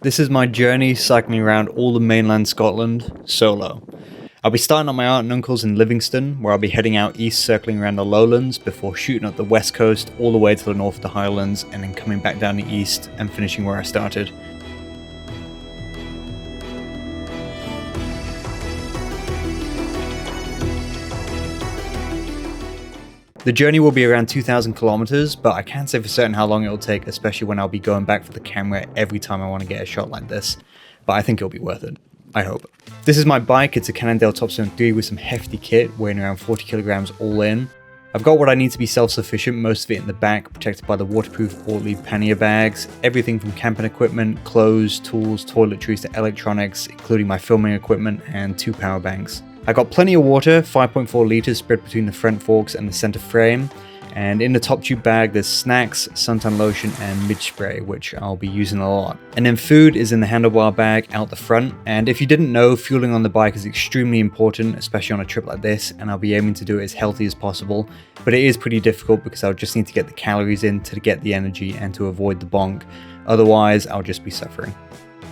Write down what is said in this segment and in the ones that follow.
This is my journey cycling around all of mainland Scotland solo. I'll be starting at my aunt and uncle's in Livingston, where I'll be heading out east circling around the lowlands before shooting up the west coast all the way to the north of the Highlands and then coming back down the east and finishing where I started. The journey will be around 2,000 kilometers, but I can't say for certain how long it will take, especially when I'll be going back for the camera every time I want to get a shot like this. But I think it'll be worth it. I hope. This is my bike. It's a Cannondale Topstone 3 with some hefty kit, weighing around 40 kilograms all in. I've got what I need to be self-sufficient, most of it in the back, protected by the waterproof Ortlieb pannier bags. Everything from camping equipment, clothes, tools, toiletries to electronics, including my filming equipment and 2 power banks. I got plenty of water, 5.4 litres spread between the front forks and the centre frame, and in the top tube bag there's snacks, suntan lotion and midge spray, which I'll be using a lot. And then food is in the handlebar bag out the front, and if you didn't know, fueling on the bike is extremely important, especially on a trip like this, and I'll be aiming to do it as healthy as possible, but it is pretty difficult because I'll just need to get the calories in to get the energy and to avoid the bonk, otherwise I'll just be suffering.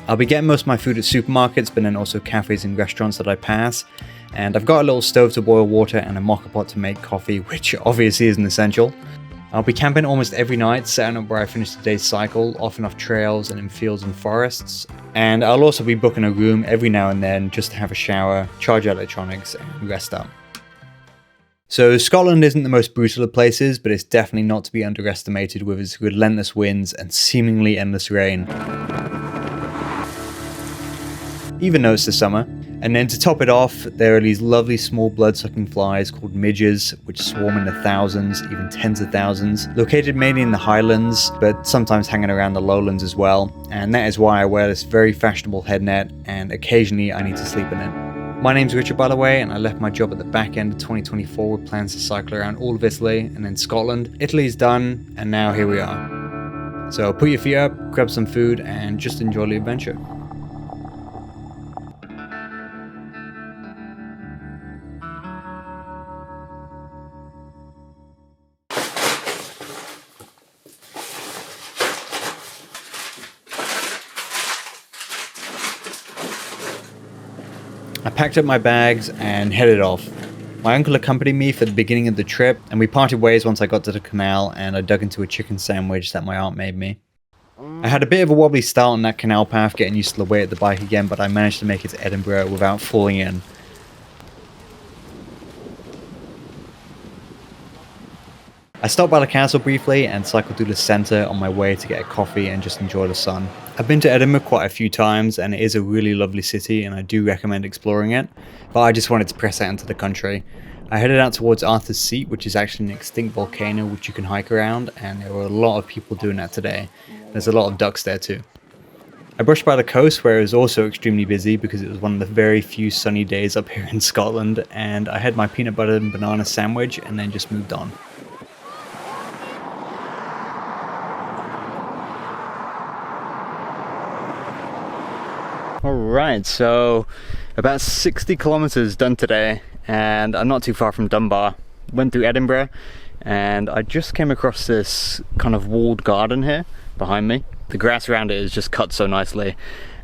I'll be getting most of my food at supermarkets, but then also cafes and restaurants that I pass. And I've got a little stove to boil water and a mocha pot to make coffee, which obviously isn't essential. I'll be camping almost every night, setting up where I finish the day's cycle, often off trails and in fields and forests. And I'll also be booking a room every now and then just to have a shower, charge electronics and rest up. So Scotland isn't the most brutal of places, but it's definitely not to be underestimated with its relentless winds and seemingly endless rain. Even though it's the summer. And then to top it off, there are these lovely small blood-sucking flies called midges, which swarm in the thousands, even tens of thousands, located mainly in the Highlands, but sometimes hanging around the lowlands as well. And that is why I wear this very fashionable head net, and occasionally I need to sleep in it. My name's Richard, by the way, and I left my job at the back end of 2024 with plans to cycle around all of Italy and then Scotland. Italy's done, and now here we are. So put your feet up, grab some food, and just enjoy the adventure. I packed up my bags and headed off. My uncle accompanied me for the beginning of the trip, and we parted ways once I got to the canal and I dug into a chicken sandwich that my aunt made me. I had a bit of a wobbly start on that canal path, getting used to the weight of the bike again, but I managed to make it to Edinburgh without falling in. I stopped by the castle briefly and cycled through the centre on my way to get a coffee and just enjoy the sun. I've been to Edinburgh quite a few times and it is a really lovely city and I do recommend exploring it, but I just wanted to press out into the country. I headed out towards Arthur's Seat, which is actually an extinct volcano which you can hike around, and there were a lot of people doing that today. There's a lot of ducks there too. I brushed by the coast where it was also extremely busy because it was one of the very few sunny days up here in Scotland, and I had my peanut butter and banana sandwich and then just moved on. Alright, so about 60 kilometers done today, and I'm not too far from Dunbar. Went through Edinburgh, and I just came across this kind of walled garden here behind me. The grass around it is just cut so nicely,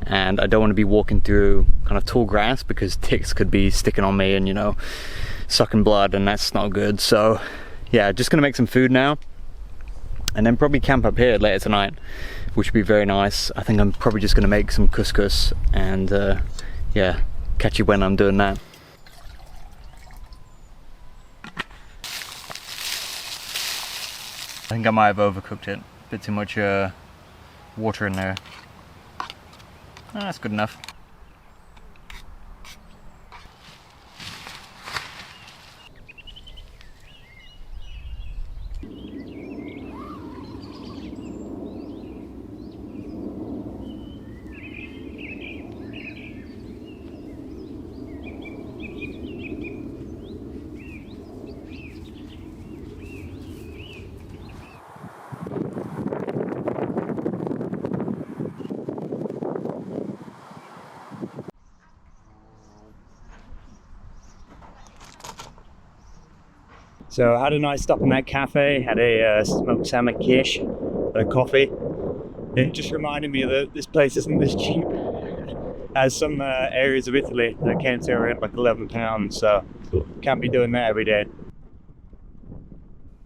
and I don't want to be walking through kind of tall grass because ticks could be sticking on me and, you know, sucking blood, and that's not good. So yeah, just gonna make some food now, and then probably camp up here later tonight, which would be very nice. I think I'm probably just going to make some couscous and yeah, catch you when I'm doing that. I think I might have overcooked it. A bit too much water in there. Oh, that's good enough. So I had a nice stop in that cafe, had a smoked salmon quiche, a coffee, It just reminded me that this place isn't this cheap as some areas of Italy that came to around like £11, so can't be doing that every day.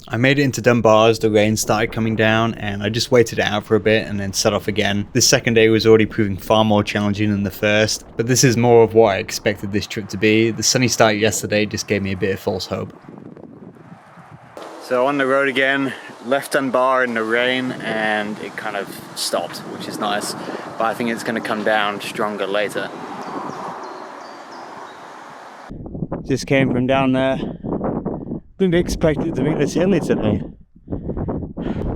I made it into Dunbar as the rain started coming down, and I just waited it out for a bit and then set off again. This second day was already proving far more challenging than the first, but this is more of what I expected this trip to be. The sunny start yesterday just gave me a bit of false hope. So on the road again, left Dunbar in the rain, and it kind of stopped, which is nice, but I think it's going to come down stronger later. Just came from down there. Didn't expect it to be this hilly today.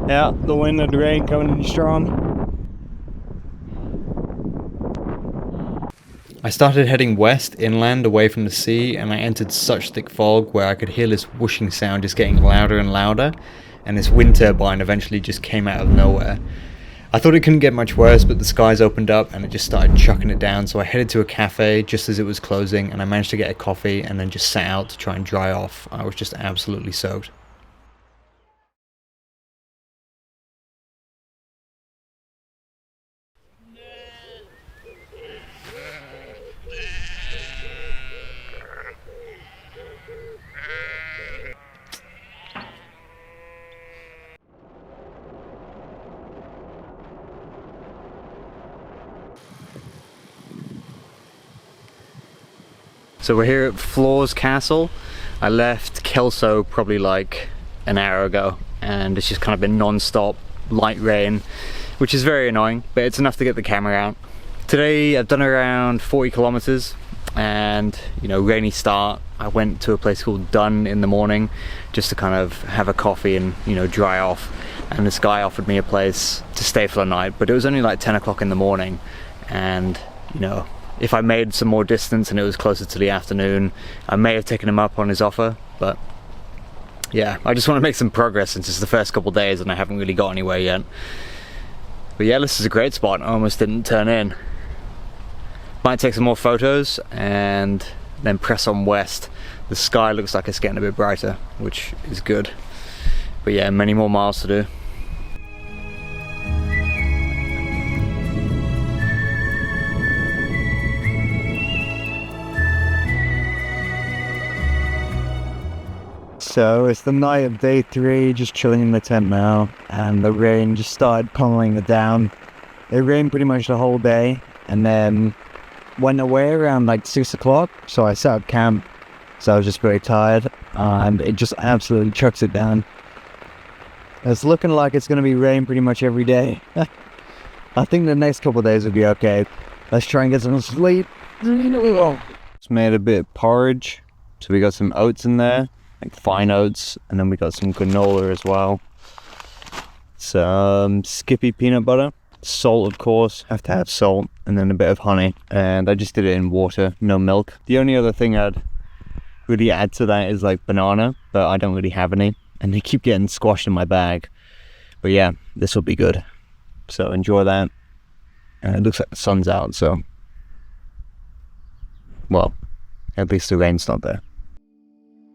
Yeah, the wind and the rain coming in strong. I started heading west inland away from the sea, and I entered such thick fog where I could hear this whooshing sound just getting louder and louder, and this wind turbine eventually just came out of nowhere. I thought it couldn't get much worse, but the skies opened up and it just started chucking it down, so I headed to a cafe just as it was closing, and I managed to get a coffee and then just sat out to try and dry off. I was just absolutely soaked. So we're here at Floor's Castle. I left Kelso probably like an hour ago, and it's just kind of been non-stop light rain, which is very annoying, but it's enough to get the camera out. Today I've done around 40 kilometers, and rainy start. I went to a place called Dunn in the morning just to kind of have a coffee and dry off, and this guy offered me a place to stay for the night, but it was only like 10 o'clock in the morning, and if I made some more distance and it was closer to the afternoon, I may have taken him up on his offer, but yeah, I just want to make some progress since it's the first couple of days and I haven't really got anywhere yet. But yeah, this is a great spot. I almost didn't turn in. Might take some more photos and then press on west. The sky looks like it's getting a bit brighter, which is good. But yeah, many more miles to do. So it's the night of day 3, just chilling in the tent now, and the rain just started pummeling it down. It rained pretty much the whole day, and then went away around like 6 o'clock, so I set up camp, so I was just very tired, and it just absolutely chucks it down. It's looking like it's going to be rain pretty much every day. I think the next couple of days will be okay. Let's try and get some sleep. Just made a bit of porridge, so we got some oats in there. Like fine oats, and then we got some granola as well, some Skippy peanut butter, salt of course, have to have salt, and then a bit of honey, and I just did it in water, no milk. The only other thing I'd really add to that is like banana, but I don't really have any, and they keep getting squashed in my bag. But yeah, this will be good, so enjoy that. And it looks like the sun's out, so well, at least the rain's not there.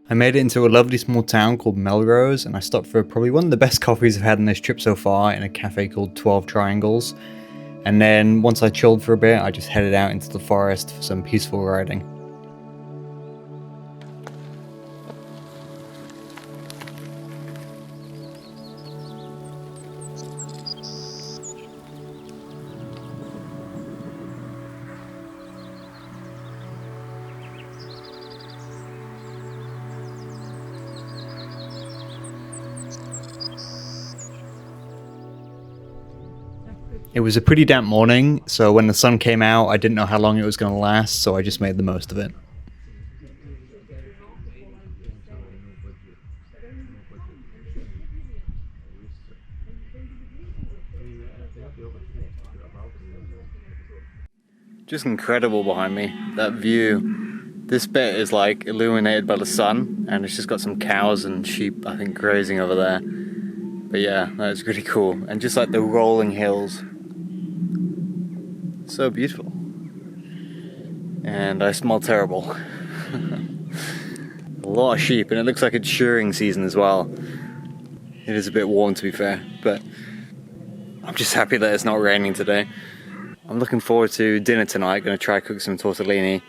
I made it into a lovely small town called Melrose, and I stopped for probably one of the best coffees I've had on this trip so far in a cafe called 12 Triangles. And then once I chilled for a bit, I just headed out into the forest for some peaceful riding. It was a pretty damp morning, so when the sun came out, I didn't know how long it was going to last, so I just made the most of it. Just incredible behind me, that view. This bit is like illuminated by the sun, and it's just got some cows and sheep, I think, grazing over there. But yeah, that is really cool. And just like the rolling hills. So beautiful. And I smell terrible. A lot of sheep, and it looks like it's shearing season as well. It is a bit warm to be fair, but I'm just happy that it's not raining today. I'm looking forward to dinner tonight. Going to try cook some tortellini.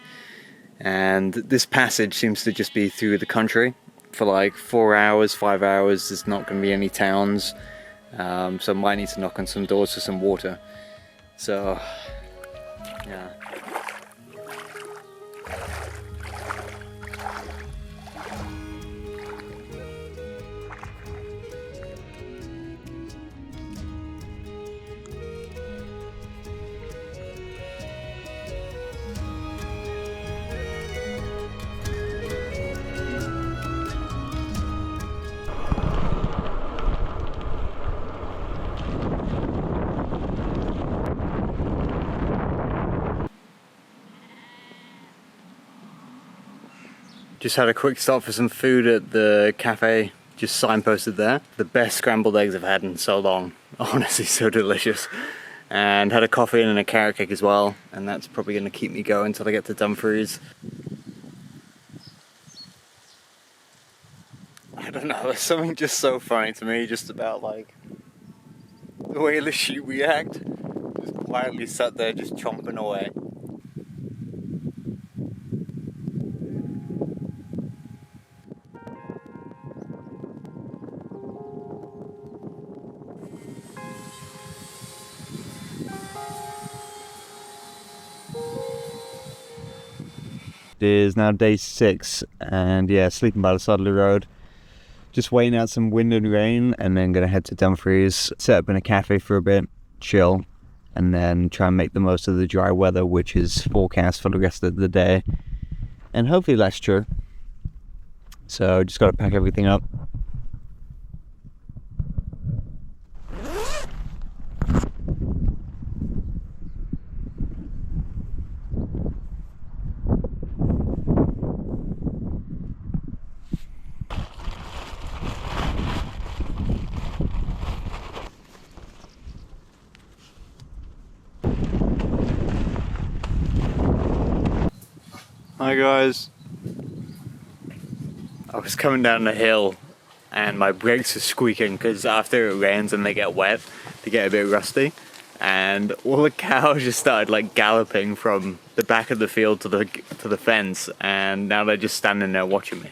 And this passage seems to just be through the country for like 4 hours, 5 hours. There's not going to be any towns. So I might need to knock on some doors for some water. So, yeah. Just had a quick stop for some food at the cafe, just signposted there. The best scrambled eggs I've had in so long. Honestly, so delicious. And had a coffee and a carrot cake as well, and that's probably going to keep me going until I get to Dumfries. I don't know, there's something just so funny to me just about like the way the sheep react. Just quietly sat there just chomping away. It is now day 6, and yeah, sleeping by the side of the road. Just waiting out some wind and rain, and then gonna head to Dumfries, set up in a cafe for a bit, chill, and then try and make the most of the dry weather, which is forecast for the rest of the day. And hopefully that's true. So just gotta pack everything up. Hi guys. I was coming down the hill and my brakes are squeaking because after it rains and they get wet, they get a bit rusty. And all the cows just started like galloping from the back of the field to the fence, and now they're just standing there watching me.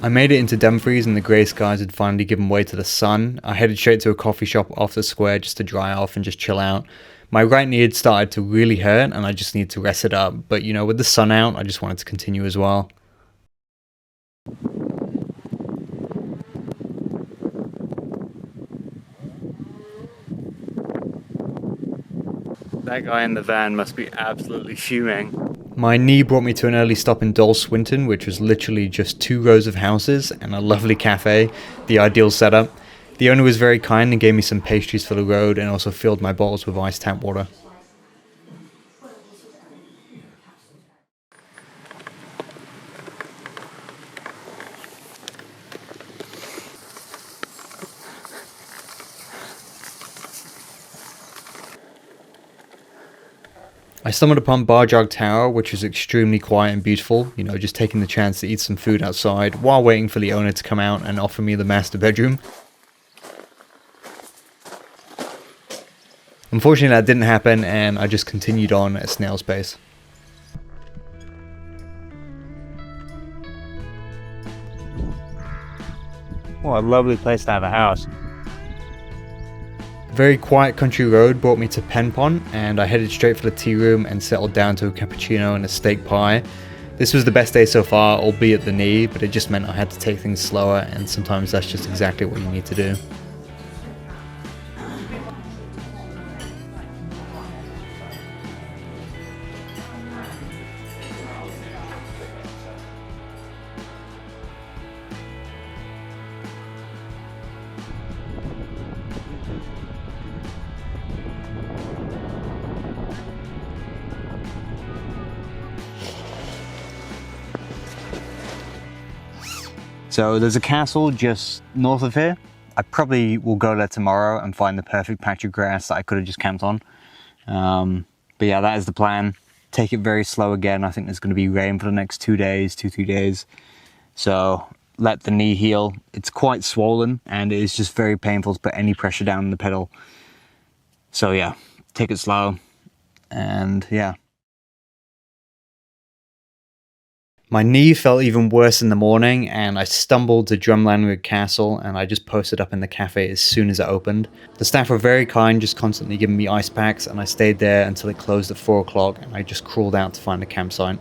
I made it into Dumfries and the grey skies had finally given way to the sun. I headed straight to a coffee shop off the square just to dry off and just chill out. My right knee had started to really hurt and I just needed to rest it up. But you know, with the sun out, I just wanted to continue as well. That guy in the van must be absolutely fuming. My knee brought me to an early stop in Swinton, which was literally just 2 rows of houses and a lovely cafe, the ideal setup. The owner was very kind and gave me some pastries for the road and also filled my bottles with iced tap water. I stumbled upon Barjog Tower, which was extremely quiet and beautiful, you know, just taking the chance to eat some food outside while waiting for the owner to come out and offer me the master bedroom. Unfortunately that didn't happen and I just continued on at snail's pace. What a lovely place to have a house. Very quiet country road brought me to Penpon, and I headed straight for the tea room and settled down to a cappuccino and a steak pie. This was the best day so far, albeit the knee, but it just meant I had to take things slower, and sometimes that's just exactly what you need to do. So there's a castle just north of here. I probably will go there tomorrow and find the perfect patch of grass that I could have just camped on. But yeah, that is the plan. take it very slow again. I think there's going to be rain for the next 2 days, 3 days. So let the knee heal. It's quite swollen and it is just very painful to put any pressure down on the pedal. So yeah, take it slow and yeah. My knee felt even worse in the morning and I stumbled to Drumlanrig Castle and I just posted up in the cafe as soon as it opened. The staff were very kind, just constantly giving me ice packs, and I stayed there until it closed at 4 o'clock and I just crawled out to find a campsite.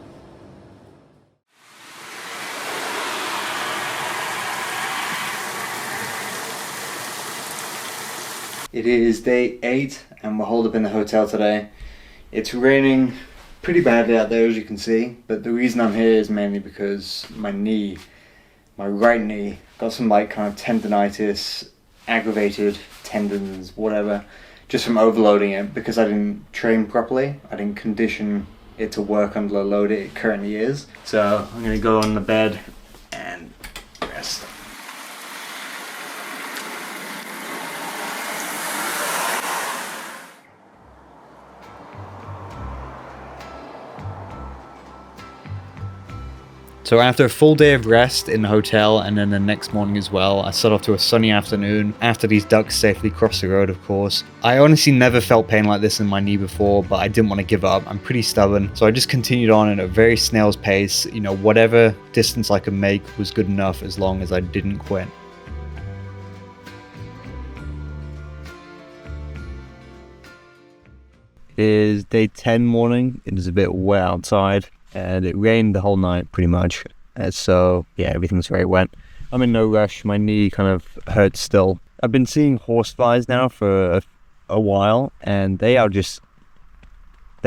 It is day 8 and we're holed up in the hotel today. It's raining pretty badly out there, as you can see, but the reason I'm here is mainly because my knee, my right knee, got some like kind of tendonitis, aggravated tendons, whatever, just from overloading it because I didn't train properly. I didn't condition it to work under the load it currently is. So I'm gonna go on the bed and rest. So after a full day of rest in the hotel and then the next morning as well, I set off to a sunny afternoon after these ducks safely crossed the road, of course. I honestly never felt pain like this in my knee before, but I didn't want to give up. I'm pretty stubborn, so I just continued on at a very snail's pace. You know, whatever distance I could make was good enough as long as I didn't quit. It is day 10 morning. It is a bit wet outside. And it rained the whole night pretty much, so yeah, everything's very wet. I'm in no rush. My knee kind of hurts still. I've been seeing horseflies now for a while, and they're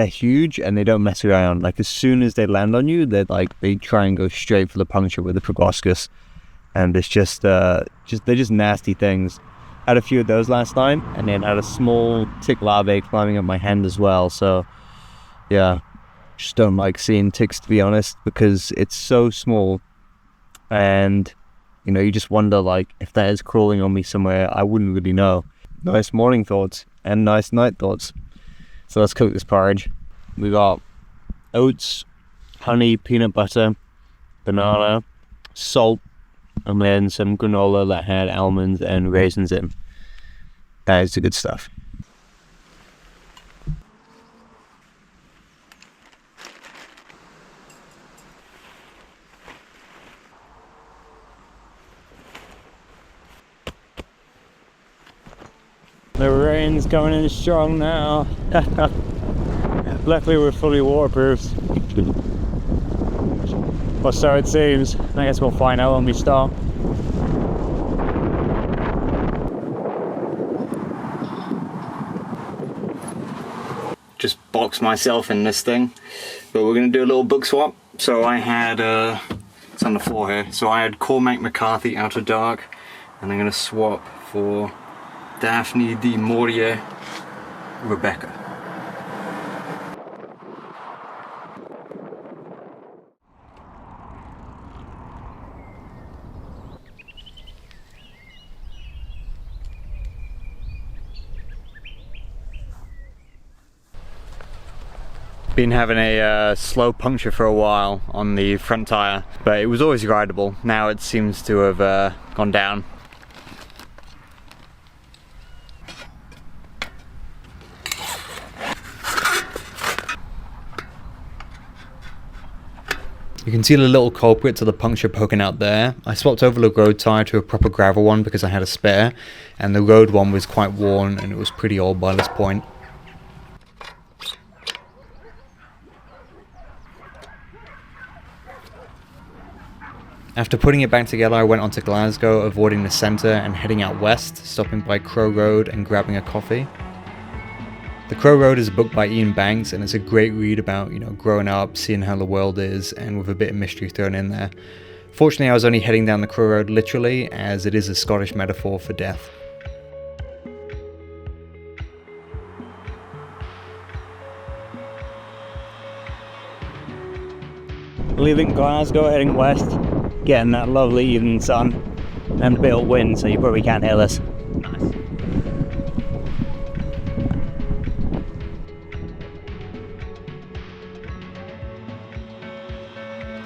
huge and they don't mess around. Like as soon as they land on you, they try and go straight for the puncture with the proboscis, and it's they're just nasty things. Had a few of those last time, and then had a small tick larvae climbing up my hand as well. So yeah. Just don't like seeing ticks, to be honest, because it's so small, and you know, you just wonder like if that is crawling on me somewhere. I wouldn't really know. Nice morning thoughts and nice night thoughts. So let's cook this porridge. We got oats, honey, peanut butter, banana, salt, and then some granola that had almonds and raisins in. That is the good stuff. The rain's coming in strong now. Luckily we're fully waterproof. Or so it seems. I guess we'll find out when we start. Just boxed myself in this thing. But we're gonna do a little book swap. So I had, it's on the floor here. So I had Cormac McCarthy Outer Dark. And I'm gonna swap for Daphne du Maurier Rebecca. Been having a slow puncture for a while on the front tire, but it was always rideable. Now it seems to have gone down. You can see the little culprit to the puncture poking out there. I swapped over the road tyre to a proper gravel one because I had a spare, and the road one was quite worn and it was pretty old by this point. After putting it back together, I went on to Glasgow, avoiding the centre and heading out west, stopping by Crow Road and grabbing a coffee. The Crow Road is a book by Ian Banks, and it's a great read about, you know, growing up, seeing how the world is, and with a bit of mystery thrown in there. Fortunately, I was only heading down the Crow Road literally, as it is a Scottish metaphor for death. Leaving Glasgow, heading west, getting that lovely evening sun, and a bit of wind, so you probably can't hear this. Nice.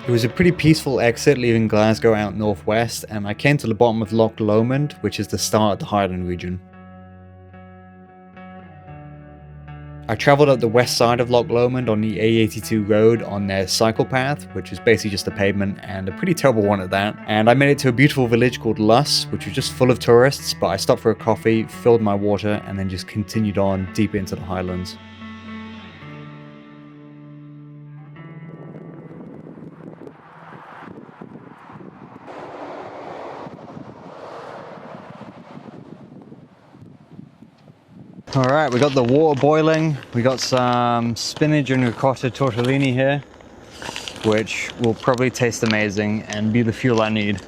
It was a pretty peaceful exit leaving Glasgow out northwest, and I came to the bottom of Loch Lomond, which is the start of the Highland region. I travelled up the west side of Loch Lomond on the A82 road on their cycle path, which is basically just a pavement, and a pretty terrible one at that. And I made it to a beautiful village called Luss, which was just full of tourists, but I stopped for a coffee, filled my water, and then just continued on deep into the Highlands. Alright, we got the water boiling, we got some spinach and ricotta tortellini here, which will probably taste amazing and be the fuel I need.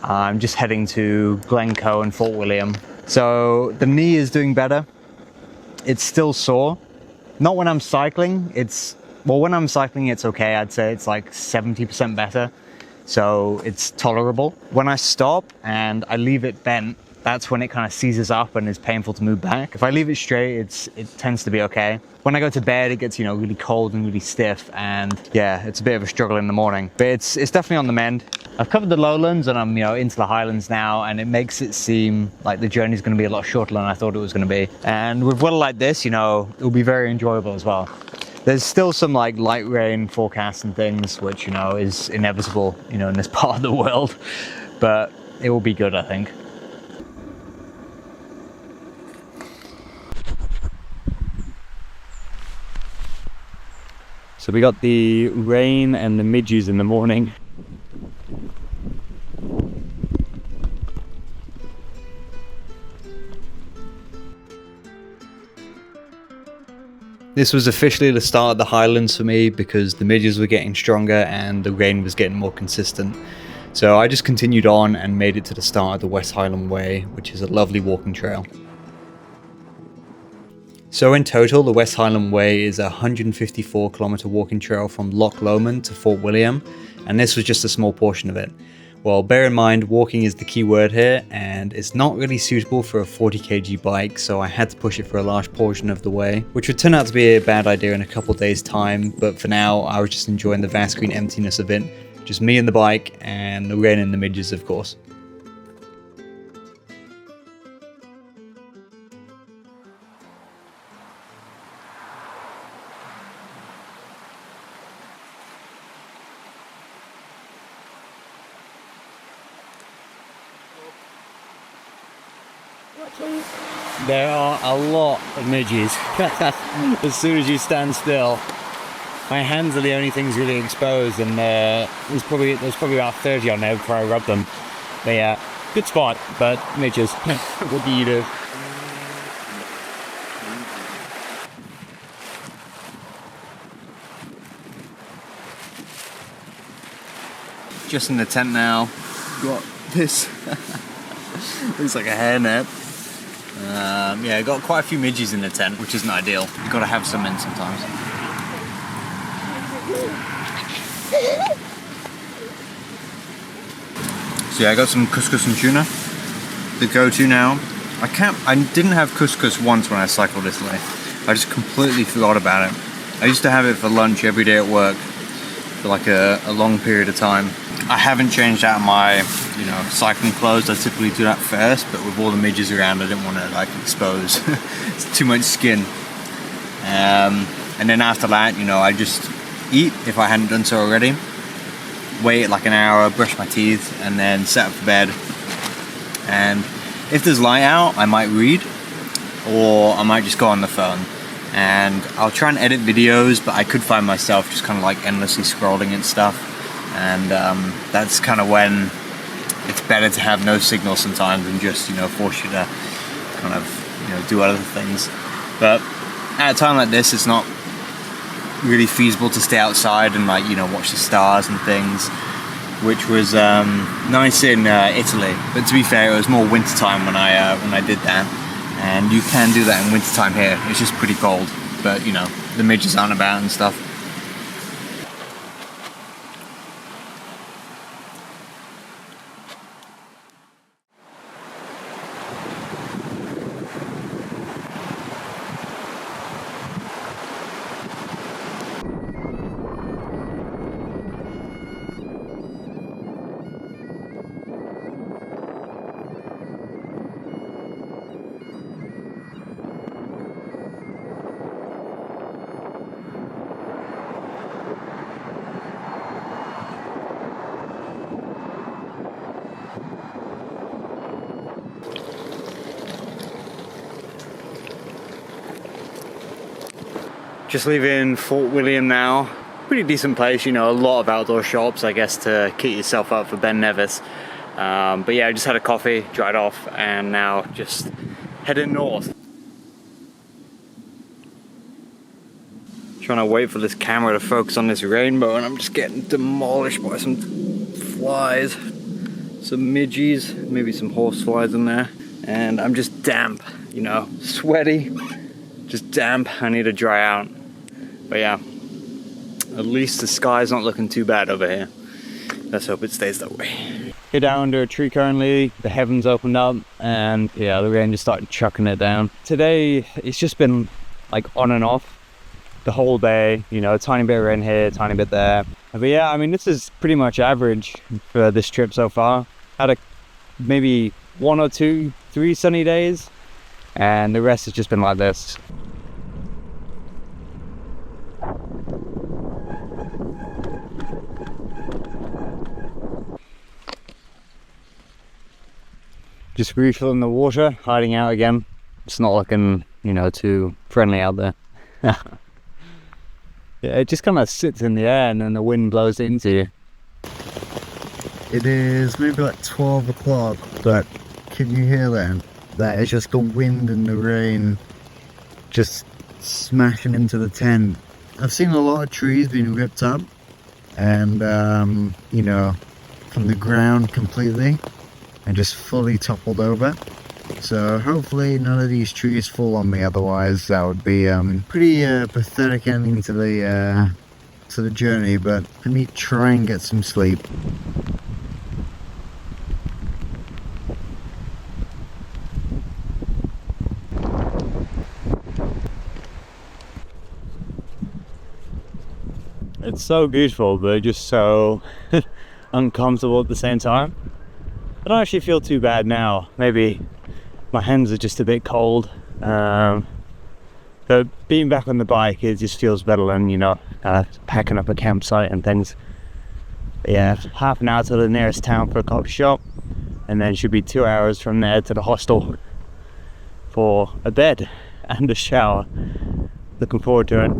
I'm just heading to Glencoe and Fort William. So the knee is doing better. It's still sore. Not when I'm cycling, when I'm cycling it's okay, I'd say it's like 70% better. So it's tolerable. When I stop and I leave it bent, that's when it kind of seizes up and is painful to move back. If I leave it straight, it tends to be okay. When I go to bed, it gets, really cold and really stiff, and yeah, it's a bit of a struggle in the morning. But it's definitely on the mend. I've covered the lowlands and I'm, into the highlands now, and it makes it seem like the journey's going to be a lot shorter than I thought it was going to be. And with weather like this, it'll be very enjoyable as well. There's still some like light rain forecasts and things, which, is inevitable, in this part of the world, but it will be good, I think. So we got the rain and the midges in the morning. This was officially the start of the Highlands for me because the midges were getting stronger and the rain was getting more consistent. So I just continued on and made it to the start of the West Highland Way, which is a lovely walking trail. So in total, the West Highland Way is a 154-kilometer walking trail from Loch Lomond to Fort William, and this was just a small portion of it. Well, bear in mind, walking is the key word here, and it's not really suitable for a 40 kg bike, so I had to push it for a large portion of the way, which would turn out to be a bad idea in a couple days' time, but for now, I was just enjoying the vast green emptiness of it, just me and the bike, and the rain and the midges, of course. There are a lot of midges. As soon as you stand still, my hands are the only things really exposed, and there's probably about 30 on there before I rub them. But yeah, good spot, but midges. What do you do? Just in the tent now. Got this. Looks like a hairnet. Yeah, got quite a few midges in the tent, which isn't ideal. You've got to have some in sometimes. So yeah, I got some couscous and tuna. The go-to now. I didn't have couscous once when I cycled Italy. I just completely forgot about it. I used to have it for lunch every day at work for like a long period of time. I haven't changed out my, cycling clothes. I typically do that first, but with all the midges around, I didn't want to expose it's too much skin. And then after that, I just eat if I hadn't done so already. Wait like an hour, brush my teeth, and then set up for bed. And if there's light out, I might read, or I might just go on the phone. And I'll try and edit videos, but I could find myself just kind of endlessly scrolling and stuff. And that's kind of when it's better to have no signal sometimes and just, force you to kind of, do other things. But at a time like this, it's not really feasible to stay outside and watch the stars and things, which was nice in Italy. But to be fair, it was more wintertime when I did that. And you can do that in wintertime here. It's just pretty cold, but the midges aren't about and stuff. Just leaving Fort William now. Pretty decent place, you know, a lot of outdoor shops, I guess, to kit yourself up for Ben Nevis. But yeah, I just had a coffee, dried off, and now just heading north. Trying to wait for this camera to focus on this rainbow, and I'm just getting demolished by some flies, some midges, maybe some horse flies in there, and I'm just damp, you know, sweaty, just damp. I need to dry out. But yeah, at least the sky's not looking too bad over here. Let's hope it stays that way. Here down under a tree currently, the heavens opened up, and yeah, the rain just started chucking it down. Today, it's just been like on and off the whole day, you know, a tiny bit of rain here, a tiny bit there. But yeah, I mean, this is pretty much average for this trip so far. Had maybe 1 or 2, 3 sunny days, and the rest has just been like this. Just refilling the water, hiding out again. It's not looking, you know, too friendly out there. Yeah, it just kind of sits in the air and then the wind blows it into you. It is maybe like 12 o'clock, but can you hear that? That is just the wind and the rain just smashing into the tent. I've seen a lot of trees being ripped up and, you know, from the ground completely and just fully toppled over. So hopefully none of these trees fall on me, otherwise that would be pretty pathetic ending to the journey. But let me try and get some sleep. It's so beautiful, but just so uncomfortable at the same time. I don't actually feel too bad now. Maybe my hands are just a bit cold. But being back on the bike, it just feels better than, you know, packing up a campsite and things. But yeah, half an hour to the nearest town for a coffee shop, and then should be 2 hours from there to the hostel for a bed and a shower. Looking forward to it.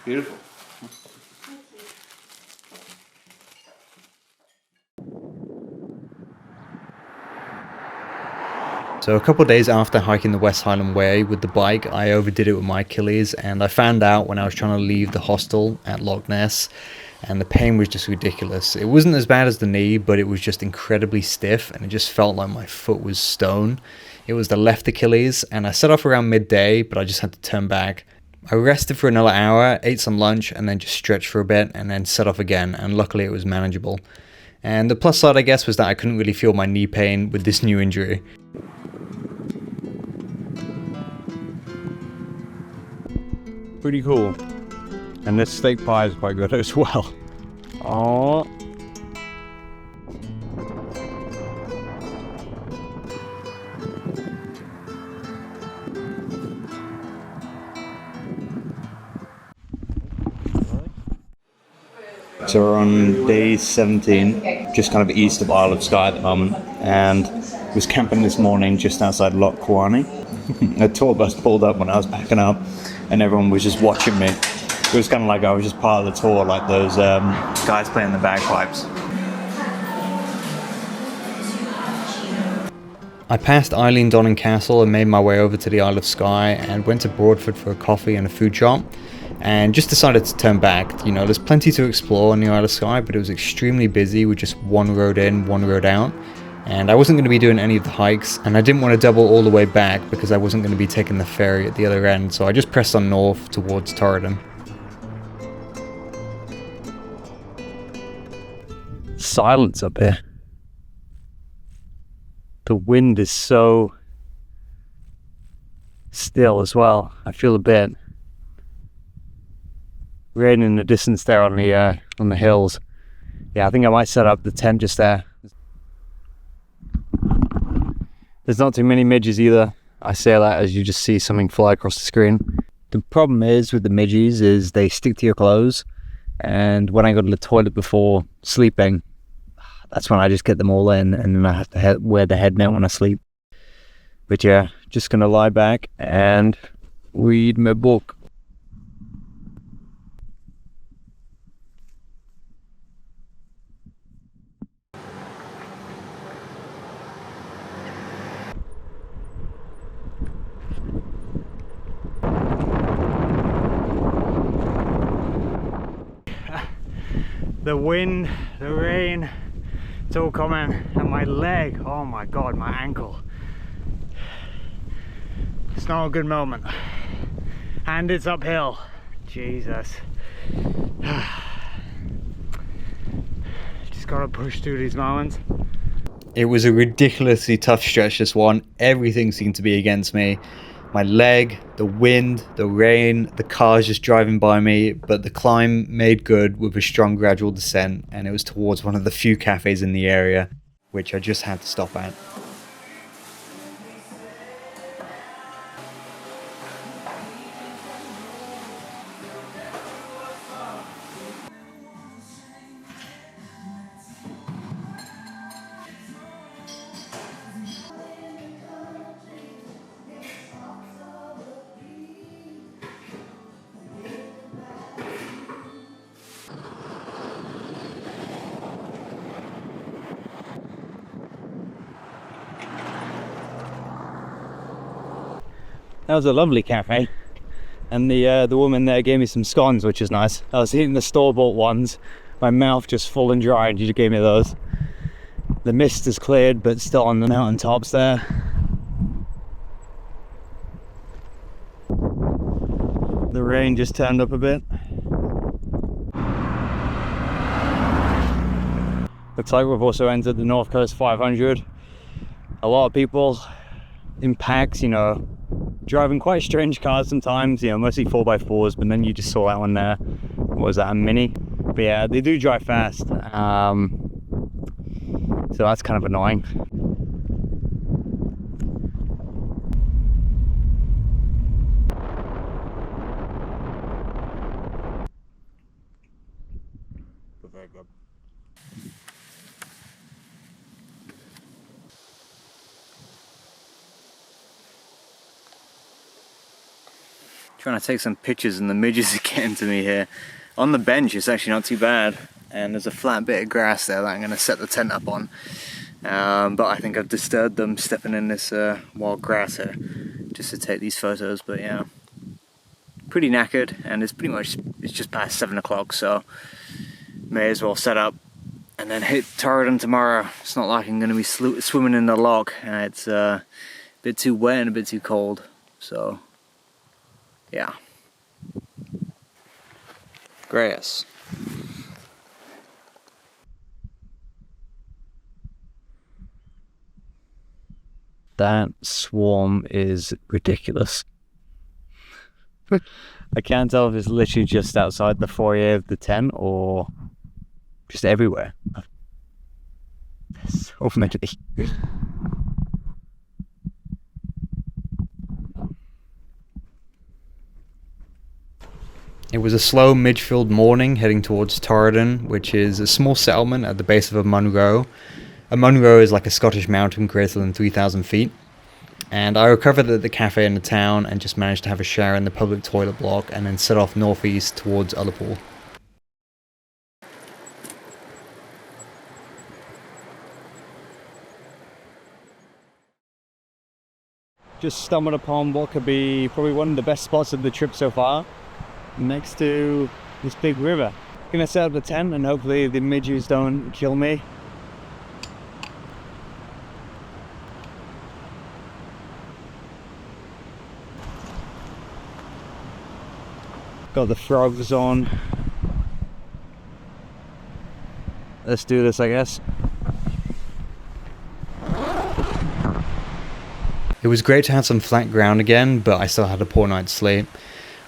Beautiful. So a couple of days after hiking the West Highland Way with the bike, I overdid it with my Achilles, and I found out when I was trying to leave the hostel at Loch Ness, and the pain was just ridiculous. It wasn't as bad as the knee, but it was just incredibly stiff, and it just felt like my foot was stone. It was the left Achilles, and I set off around midday, but I just had to turn back. I rested for another hour, ate some lunch, and then just stretched for a bit, and then set off again, and luckily it was manageable. And the plus side, I guess, was that I couldn't really feel my knee pain with this new injury. Pretty cool. And this steak pie is quite good as well. Oh. So we're on day 17, just kind of east of Isle of Skye at the moment, and was camping this morning just outside Loch Kwani. A tour bus pulled up when I was packing up, and everyone was just watching me. It was kind of like I was just part of the tour, like those guys playing the bagpipes. I passed Eileen Donnan Castle and made my way over to the Isle of Skye and went to Broadford for a coffee and a food shop. and just decided to turn back. You know, there's plenty to explore on the Isle of Skye, but it was extremely busy with just one road in, one road out. And I wasn't going to be doing any of the hikes, and I didn't want to double all the way back because I wasn't going to be taking the ferry at the other end, so I just pressed on north towards Torridon. Silence up here. The wind is so still as well. I feel a bit rain in the distance there on the hills. Yeah, I think I might set up the tent just there. There's not too many midges either. I say that as you just see something fly across the screen. The problem is with the midges is they stick to your clothes, and when I go to the toilet before sleeping, that's when I just get them all in, and then I have to wear the head net when I sleep. But yeah, just gonna lie back and read my book. The wind, the rain, it's all coming, and my leg, oh my god, my ankle. It's not a good moment. And it's uphill. Jesus. Just gotta push through these moments. It was a ridiculously tough stretch, this one. Everything seemed to be against me. My leg, the wind, the rain, the cars just driving by me, but the climb made good with a strong gradual descent, and it was towards one of the few cafes in the area, which I just had to stop at. That was a lovely cafe, and the woman there gave me some scones, which is nice. I was eating the store-bought ones, my mouth just full and dry, and she just gave me those. The mist has cleared, but still on the mountain tops there. The rain just turned up a bit. Looks like we've also entered the North Coast 500. A lot of people in packs, you know, driving quite strange cars sometimes, you know, mostly 4x4s, but then you just saw that one there. What was that, a Mini? But yeah, they do drive fast, so that's kind of annoying. But very good. Trying to take some pictures and the midges are getting to me here. On the bench it's actually not too bad, and there's a flat bit of grass there that I'm going to set the tent up on, but I think I've disturbed them stepping in this wild grass here just to take these photos. But yeah, pretty knackered, and it's just past 7 o'clock, so may as well set up and then hit Torridon tomorrow. It's not like I'm going to be swimming in the loch, it's a bit too wet and a bit too cold, so yeah. Grass. That swarm is ridiculous. I can't tell if it's literally just outside the foyer of the tent or just everywhere. There's so many. It was a slow midfield morning heading towards Torridon, which is a small settlement at the base of a Munro. A Munro is like a Scottish mountain greater than 3,000 feet. And I recovered at the cafe in the town and just managed to have a shower in the public toilet block and then set off northeast towards Ullapool. Just stumbled upon what could be probably one of the best spots of the trip so far. next to this big river. Gonna set up the tent and hopefully the midges don't kill me. Got the frogs on. Let's do this, I guess. It was great to have some flat ground again, but I still had a poor night's sleep.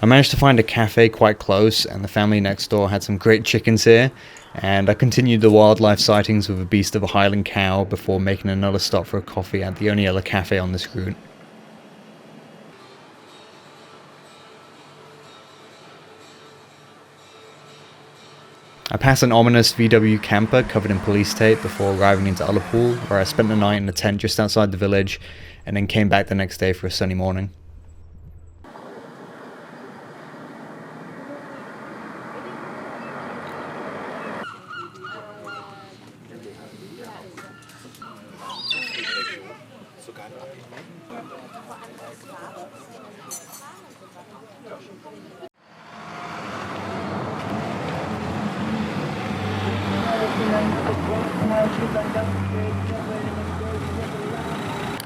I managed to find a cafe quite close, and the family next door had some great chickens here, and I continued the wildlife sightings with a beast of a Highland cow before making another stop for a coffee at the only other cafe on this route. I passed an ominous VW camper covered in police tape before arriving into Ullapool, where I spent the night in a tent just outside the village, and then came back the next day for a sunny morning.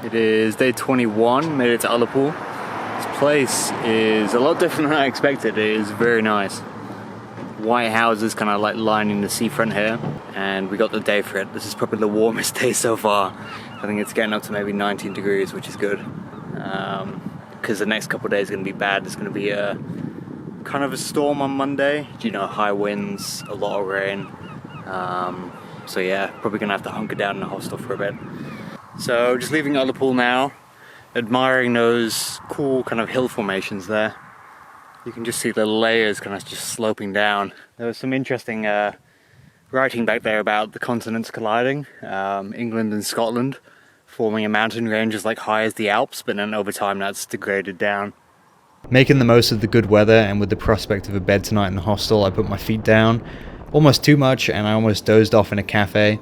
It is day 21, made it to Ullapool. This place is a lot different than I expected. It is very nice. White houses kind of like lining the seafront here, and we got the day for it. This is probably the warmest day so far. I think it's getting up to maybe 19 degrees, which is good. Because the next couple of days are going to be bad. There's going to be a kind of a storm on Monday. You know, high winds, a lot of rain. So yeah, probably going to have to hunker down in the hostel for a bit. So just leaving Ullapool now, admiring those cool kind of hill formations there. You can just see the layers kind of just sloping down. There was some interesting writing back there about the continents colliding, England and Scotland forming a mountain range as like high as the Alps, but then over time that's degraded down. Making the most of the good weather and with the prospect of a bed tonight in the hostel, I put my feet down, almost too much, and I almost dozed off in a cafe.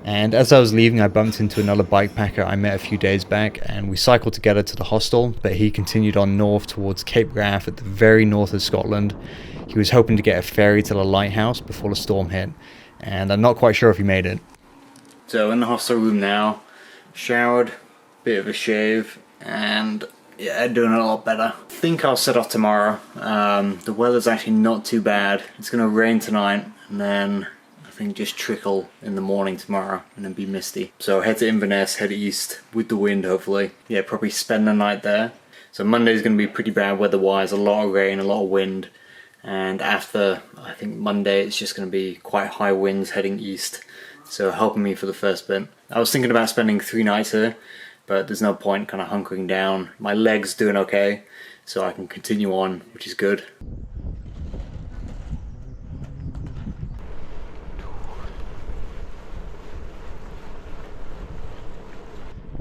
And as I was leaving, I bumped into another bikepacker I met a few days back, and we cycled together to the hostel, but he continued on north towards Cape Wrath at the very north of Scotland. He was hoping to get a ferry to the lighthouse before the storm hit, and I'm not quite sure if he made it. So in the hostel room now, showered, bit of a shave, and yeah, doing a lot better. I think I'll set off tomorrow. The weather's actually not too bad. It's going to rain tonight, and then I think just trickle in the morning tomorrow and then be misty. So head to Inverness, head east with the wind hopefully. Yeah, probably spend the night there. So Monday's going to be pretty bad weather-wise, a lot of rain, a lot of wind. And after, I think Monday, it's just going to be quite high winds heading east. So helping me for the first bit. I was thinking about spending 3 nights here, but there's no point kind of hunkering down. My leg's doing okay, so I can continue on, which is good.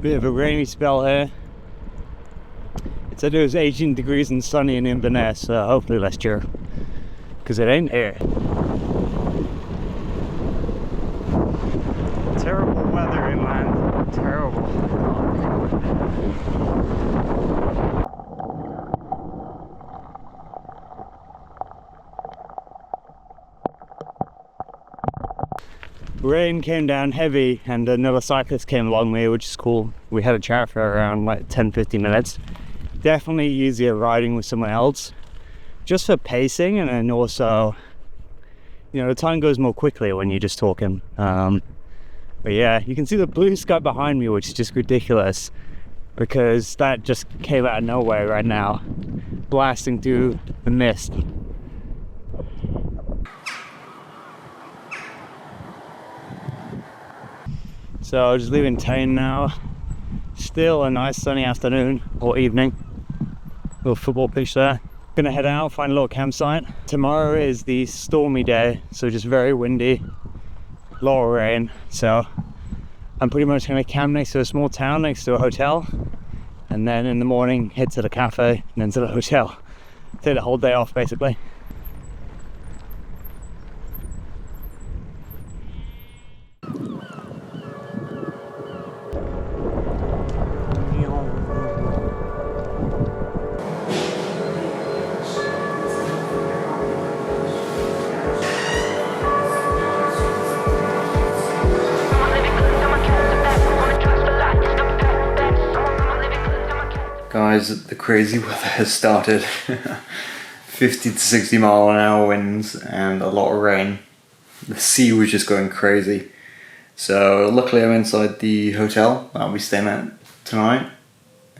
Bit of a rainy spell here. It said it was 18 degrees and sunny in Inverness, so hopefully that's true. Because it ain't here. Terrible weather inland. Terrible. Rain came down heavy and another cyclist came along me, which is cool. We had a chat for around like 10-15 minutes. Definitely easier riding with someone else, just for pacing, and then also, you know, the time goes more quickly when you're just talking. But yeah, you can see the blue sky behind me, which is just ridiculous because that just came out of nowhere right now, blasting through the mist. So just leaving town now. Still a nice sunny afternoon or evening. Little football pitch there. Gonna head out, find a little campsite. Tomorrow is the stormy day, so just very windy, a lot of rain. So I'm pretty much gonna camp next to a small town next to a hotel, and then in the morning head to the cafe and then to the hotel. Take the whole day off basically. Guys, the crazy weather has started. 50 to 60 mile an hour winds and a lot of rain. The sea was just going crazy. So luckily I'm inside the hotel that I'll be staying at tonight,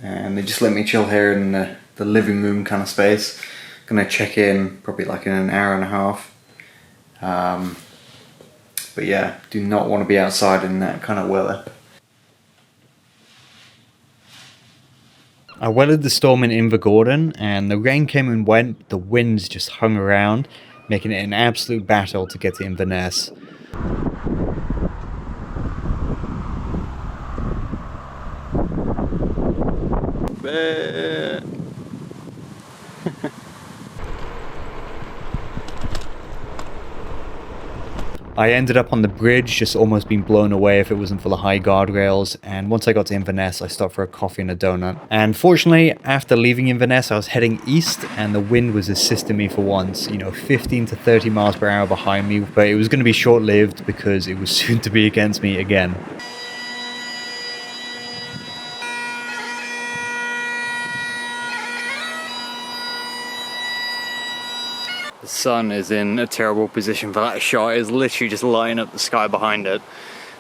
and they just let me chill here in the living room kind of space. Gonna check in probably like in an hour and a half. But yeah, do not want to be outside in that kind of weather. I weathered the storm in Invergordon, and the rain came and went, but the winds just hung around, making it an absolute battle to get to Inverness. I ended up on the bridge, just almost being blown away if it wasn't for the high guardrails, and once I got to Inverness I stopped for a coffee and a donut. And fortunately, after leaving Inverness I was heading east, and the wind was assisting me for once, 15 to 30 miles per hour behind me, but it was going to be short-lived because it was soon to be against me again. The sun is in a terrible position for that shot. It's literally just lighting up the sky behind it,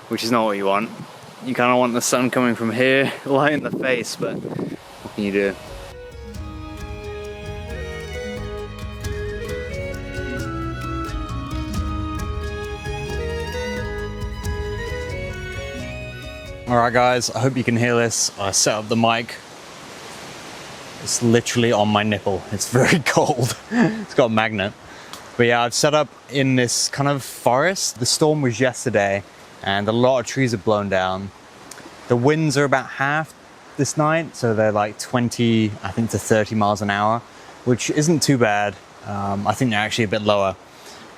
which is not what you want. You kind of want the sun coming from here, lighting the face, but what can you do? Alright guys, I hope you can hear this. I set up the mic. It's literally on my nipple. It's very cold. It's got a magnet. But yeah, I've set up in this kind of forest. The storm was yesterday and a lot of trees have blown down. The winds are about half this night, so they're like 20, I think to 30 miles an hour, which isn't too bad. I think they're actually a bit lower.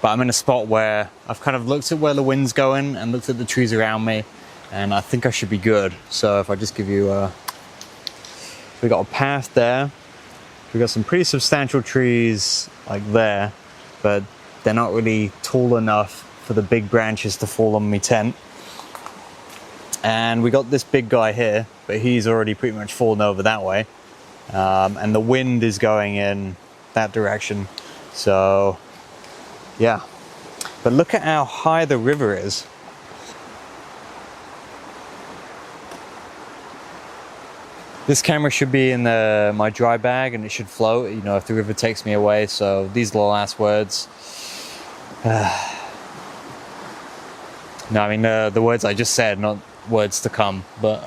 But I'm in a spot where I've kind of looked at where the wind's going and looked at the trees around me, and I think I should be good. So if I just give you we got a path there. We got some pretty substantial trees like there, but they're not really tall enough for the big branches to fall on my tent. And we got this big guy here, but he's already pretty much fallen over that way. And the wind is going in that direction. So yeah, but look at how high the river is. This camera should be in my dry bag and it should float, if the river takes me away. So these are the last words. No, I mean the words I just said, not words to come. But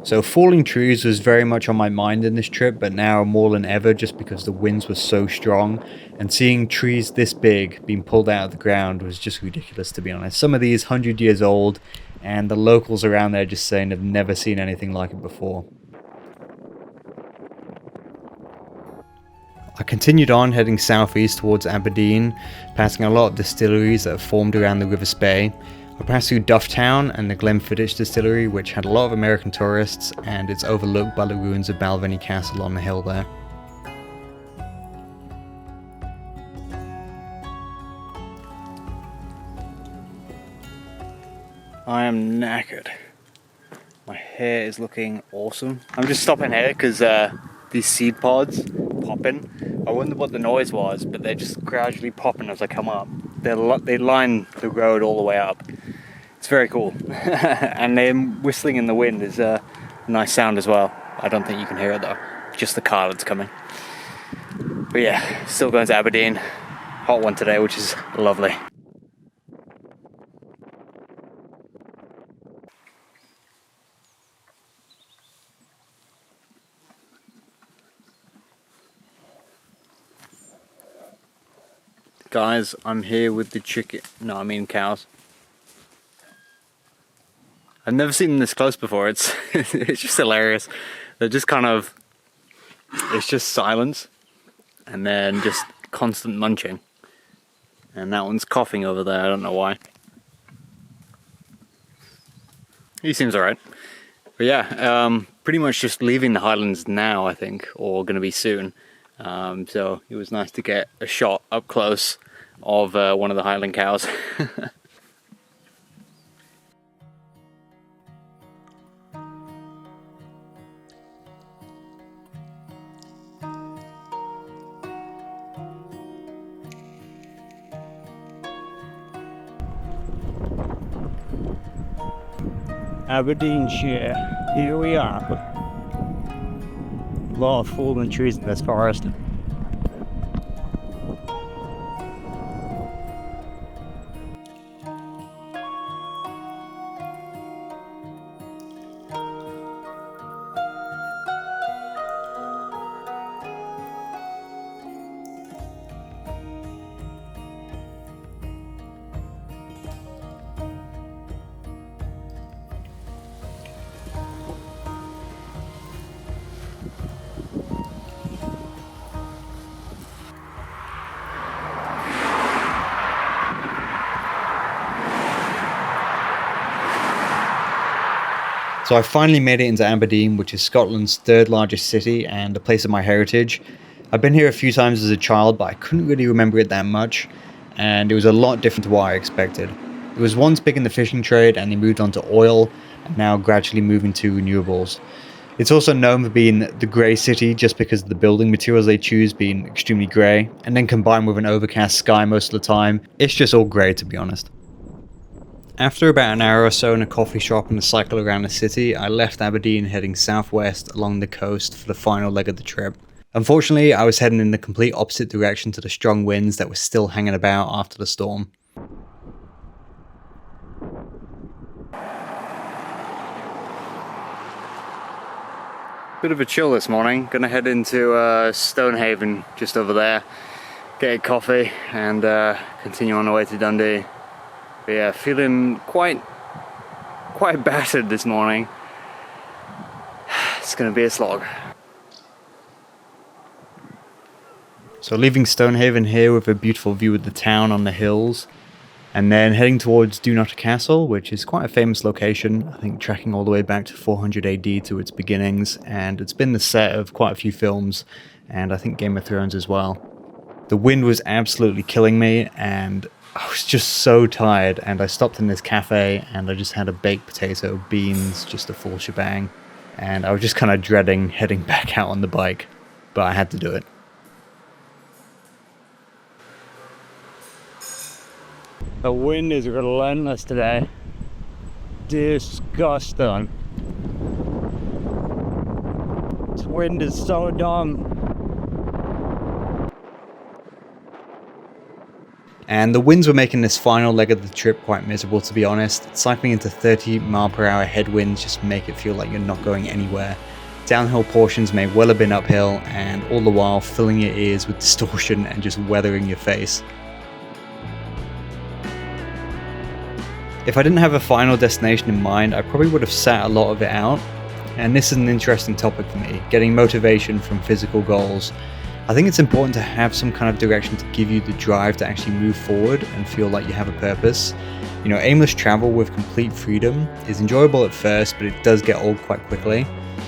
so falling trees was very much on my mind in this trip, but now more than ever just because the winds were so strong, and seeing trees this big being pulled out of the ground was just ridiculous, to be honest. Some of these 100 years old, and the locals around there just saying they've never seen anything like it before. I continued on heading southeast towards Aberdeen, passing a lot of distilleries that have formed around the River Spey. I passed through Dufftown and the Glenfiddich distillery, which had a lot of American tourists, and it's overlooked by the ruins of Balvenie Castle on the hill there. I am knackered. My hair is looking awesome. I'm just stopping here because these seed pods popping. I wonder what the noise was, but they're just gradually popping as I come up. They line the road all the way up. It's very cool. And them whistling in the wind is a nice sound as well. I don't think you can hear it though, just the car that's coming. But yeah, still going to Aberdeen. Hot one today, which is lovely. Guys, I'm here with the cows. I've never seen them this close before. It's it's just hilarious. They're just it's just silence and then just constant munching. And that one's coughing over there, I don't know why. He seems alright. But yeah, pretty much just leaving the Highlands now, I think, or gonna be soon. So it was nice to get a shot up close of one of the Highland cows. Aberdeenshire, here we are. A lot of fallen trees in this forest. So I finally made it into Aberdeen, which is Scotland's third largest city and a place of my heritage. I've been here a few times as a child, but I couldn't really remember it that much, and it was a lot different to what I expected. It was once big in the fishing trade, and they moved on to oil, and now gradually moving to renewables. It's also known for being the grey city just because of the building materials they choose being extremely grey, and then combined with an overcast sky most of the time, it's just all grey, to be honest. After about an hour or so in a coffee shop and a cycle around the city, I left Aberdeen heading southwest along the coast for the final leg of the trip. Unfortunately, I was heading in the complete opposite direction to the strong winds that were still hanging about after the storm. Bit of a chill this morning. Gonna head into Stonehaven just over there, get a coffee and continue on the way to Dundee. But yeah, feeling quite battered this morning. It's gonna be a slog. So leaving Stonehaven here with a beautiful view of the town on the hills, and then heading towards Dunnottar Castle, which is quite a famous location, I think tracking all the way back to 400 AD to its beginnings, and it's been the set of quite a few films, and I think Game of Thrones as well. The wind was absolutely killing me, and I was just so tired, and I stopped in this cafe and I just had a baked potato, beans, just a full shebang, and I was just kind of dreading heading back out on the bike, but I had to do it. The wind is relentless today. Disgusting. This wind is so dumb. And the winds were making this final leg of the trip quite miserable, to be honest. Cycling into 30-mile-per-hour headwinds just make it feel like you're not going anywhere. Downhill portions may well have been uphill, and all the while filling your ears with distortion and just weathering your face. If I didn't have a final destination in mind, I probably would have sat a lot of it out. And this is an interesting topic for me, getting motivation from physical goals. I think it's important to have some kind of direction to give you the drive to actually move forward and feel like you have a purpose. You know, aimless travel with complete freedom is enjoyable at first, but it does get old quite quickly.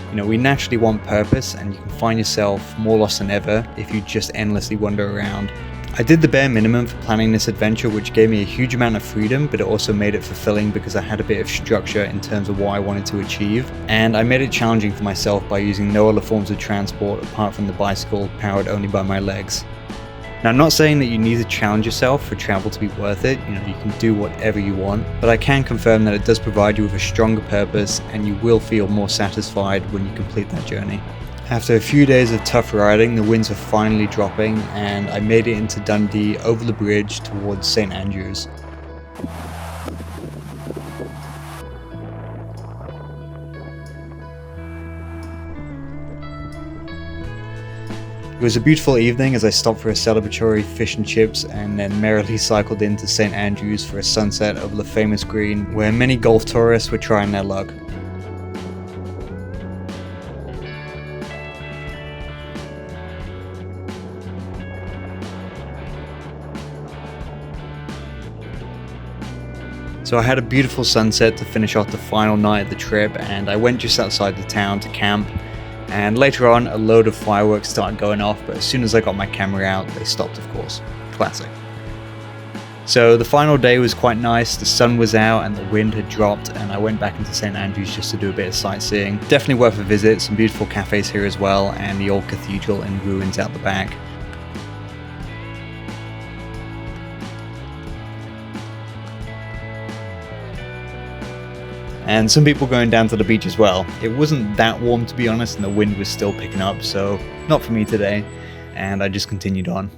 You know, we naturally want purpose, and you can find yourself more lost than ever if you just endlessly wander around. I did the bare minimum for planning this adventure, which gave me a huge amount of freedom, but it also made it fulfilling because I had a bit of structure in terms of what I wanted to achieve. And I made it challenging for myself by using no other forms of transport apart from the bicycle, powered only by my legs. Now, I'm not saying that you need to challenge yourself for travel to be worth it. You know, you can do whatever you want, but I can confirm that it does provide you with a stronger purpose, and you will feel more satisfied when you complete that journey. After a few days of tough riding, the winds were finally dropping, and I made it into Dundee over the bridge towards St Andrews. It was a beautiful evening as I stopped for a celebratory fish and chips and then merrily cycled into St Andrews for a sunset over the famous green where many golf tourists were trying their luck. So I had a beautiful sunset to finish off the final night of the trip, and I went just outside the town to camp, and later on a load of fireworks started going off, but as soon as I got my camera out, they stopped, of course. Classic. So the final day was quite nice, the sun was out and the wind had dropped, and I went back into St Andrews just to do a bit of sightseeing. Definitely worth a visit, some beautiful cafes here as well, and the old cathedral in ruins out the back. And some people going down to the beach as well. It wasn't that warm, to be honest, and the wind was still picking up, so not for me today, and I just continued on.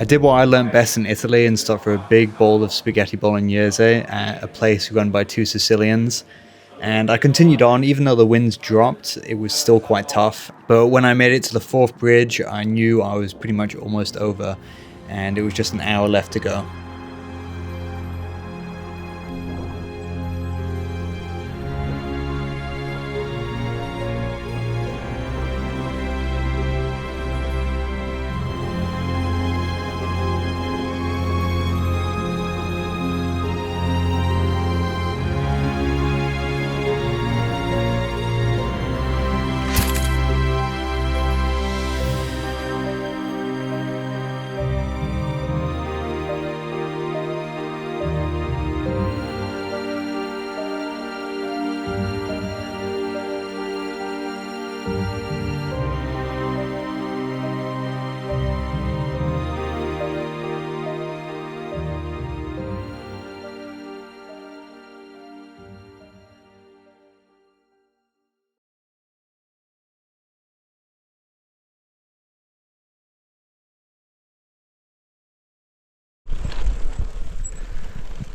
I did what I learned best in Italy and stopped for a big bowl of spaghetti bolognese at a place run by two Sicilians. And I continued on, even though the winds dropped, it was still quite tough. But when I made it to the fourth bridge, I knew I was pretty much almost over, and it was just an hour left to go.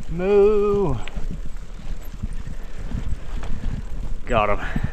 Moo! Got him.